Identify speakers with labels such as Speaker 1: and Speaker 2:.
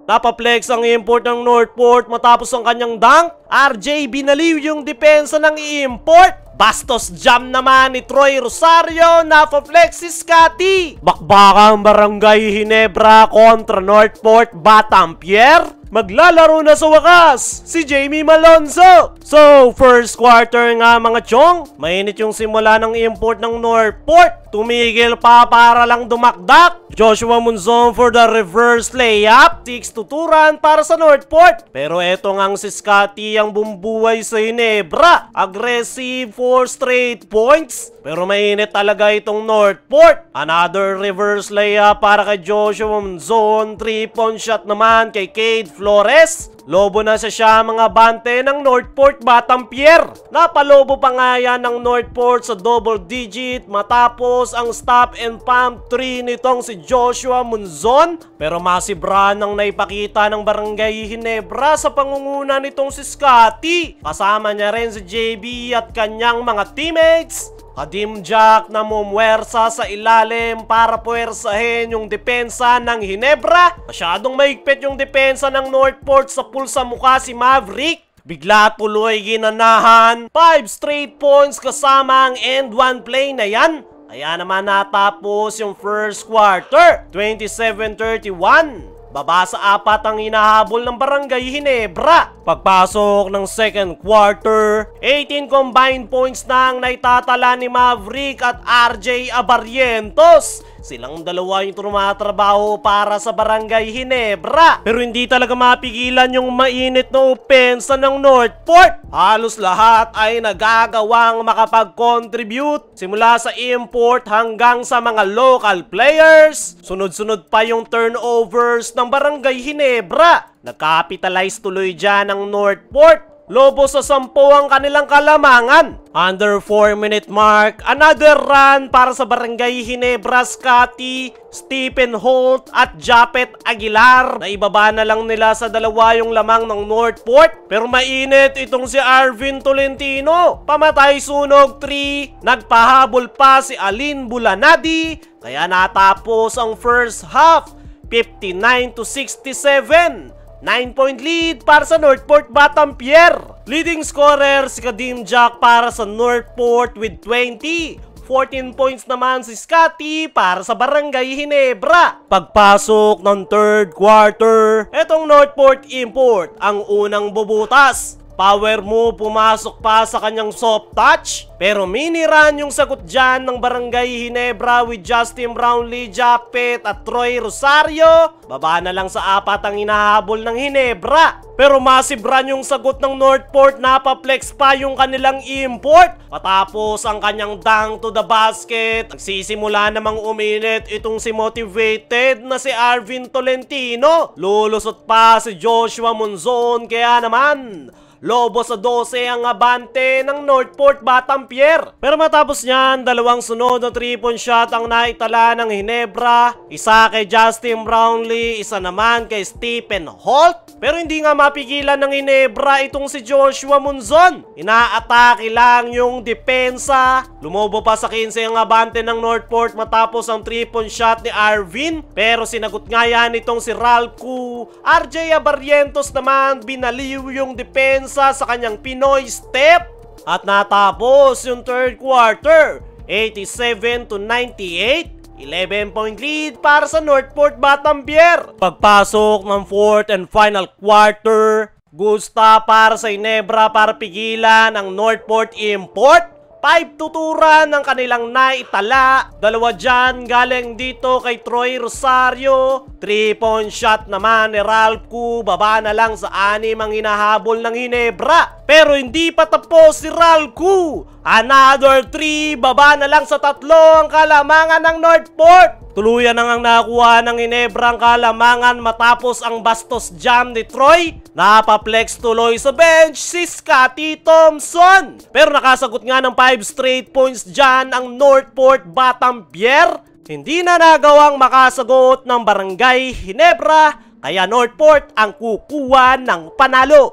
Speaker 1: Napaplex ang import ng Northport matapos ang kanyang dunk. RJ binaliw yung depensa ng i-import. Bastos jam naman ni Troy Rosario. Napaplex si Scotty. Bakbakang Barangay Ginebra kontra Northport Batampier. Maglalaro na sa wakas si Jamie Malonzo. So, first quarter nga mga chong. Mainit yung simula ng import ng Northport. Tumigil pa para lang dumakdak. Joshua Monzon for the reverse layup. 6-2 run para sa Northport. Pero eto ngang si Scotty ang bumbuhay sa Ginebra. Aggressive 4 straight points. Pero mainit talaga itong Northport. Another reverse layup para kay Joshua Monzon. 3-point shot naman kay Cade Flores. Lobo na siya mga bante ng Northport Batampier. Napalobo pa nga yan ng Northport sa double digit matapos ang stop and pump 3 nitong si Joshua Monzon. Pero masibra nang naipakita ng Barangay Ginebra sa pangunguna nitong si Scotty. Kasama niya rin si JB at kanyang mga teammates. Kadim Jack na mumwersa sa ilalim para puwersahin yung depensa ng Ginebra. Masyadong maigpit yung depensa ng Northport sa pulsa mukha si Maverick. Bigla tuloy ginanahan. 5 straight points kasama ang end one play na yan. Kaya naman natapos yung first quarter. 27-31. Baba sa 4 ang hinahabol ng Barangay Ginebra. Pagpasok ng second quarter, 18 combined points na ang naitatala ni Maverick at RJ Abarrientos. Silang dalawa yung tumatrabaho para sa Barangay Ginebra. Pero hindi talaga mapigilan yung mainit na opensa ng Northport. Halos lahat ay nagagawang makapag-contribute. Simula sa import hanggang sa mga local players. Sunod-sunod pa yung turnovers ng Barangay Ginebra. Nag-capitalize tuloy dyan ang Northport. Lobo sa 10 ang kanilang kalamangan. Under 4-minute mark, another run para sa Barangay Ginebra. Scotty, Stephen Holt at Japet Aguilar. Naibaba na lang nila sa dalawa yung lamang ng Northport. Pero mainit itong si Arvin Tolentino. Pamatay sunog 3. Nagpahabol pa si Alin Bulanadi. Kaya natapos ang first half 59-67. 9-point lead para sa Northport Batampier. Leading scorer si Kadim Jack para sa Northport with 20. 14 points naman si Scotty para sa Barangay Ginebra. Pagpasok ng third quarter, etong Northport import ang unang bubutas. Power move pumasok pa sa kanyang soft touch. Pero mini-run yung sagot dyan ng Barangay Ginebra with Justin Brownlee, Japet at Troy Rosario. Baba na lang sa 4 ang hinahabol ng Ginebra. Pero massive run yung sagot ng Northport. Napaplex pa yung kanilang import. Matapos ang kanyang dunk to the basket, nagsisimula namang uminit itong si motivated na si Arvin Tolentino. Lulusot pa si Joshua Monzon. Kaya naman lobo sa 12 ang abante ng Northport Batampier. Pero matapos niyan, dalawang sunod na 3-point shot ang naitala ng Ginebra. Isa kay Justin Brownlee, isa naman kay Stephen Holt. Pero hindi nga mapigilan ng Ginebra itong si Joshua Monzon. Inaatake lang yung depensa. Lumobo pa sa 15 ang abante ng Northport matapos ang 3-point shot ni Arvin. Pero sinagot nga yan itong si Ralcu. RJ Abarrientos naman binaliw yung depensa sa kanyang Pinoy step. At natapos yung third quarter 87-98. 11-point lead para sa Northport Batampier. Pagpasok ng fourth and final quarter, gusta para sa Ginebra para pigilan ang Northport import. 5-2 run ang kanilang naitala. Dalawa dyan galing dito kay Troy Rosario. 3-point shot naman ni Ralcu. Baba na lang sa 6 ang hinahabol ng Ginebra. Pero hindi pa tapos si Ralcu. Another 3. Baba na lang sa 3 ang kalamangan ng Northport. Tuluyan na ngang nakuha ng Ginebra ang kalamangan matapos ang bastos jam ni Troy. Napaplex tuloy sa bench si Scotty Thompson. Pero nakasagot nga ng 5 straight points dyan ang Northport Batampier. Hindi na nagawang makasagot ng Barangay Ginebra. Kaya Northport ang kukuha ng panalo.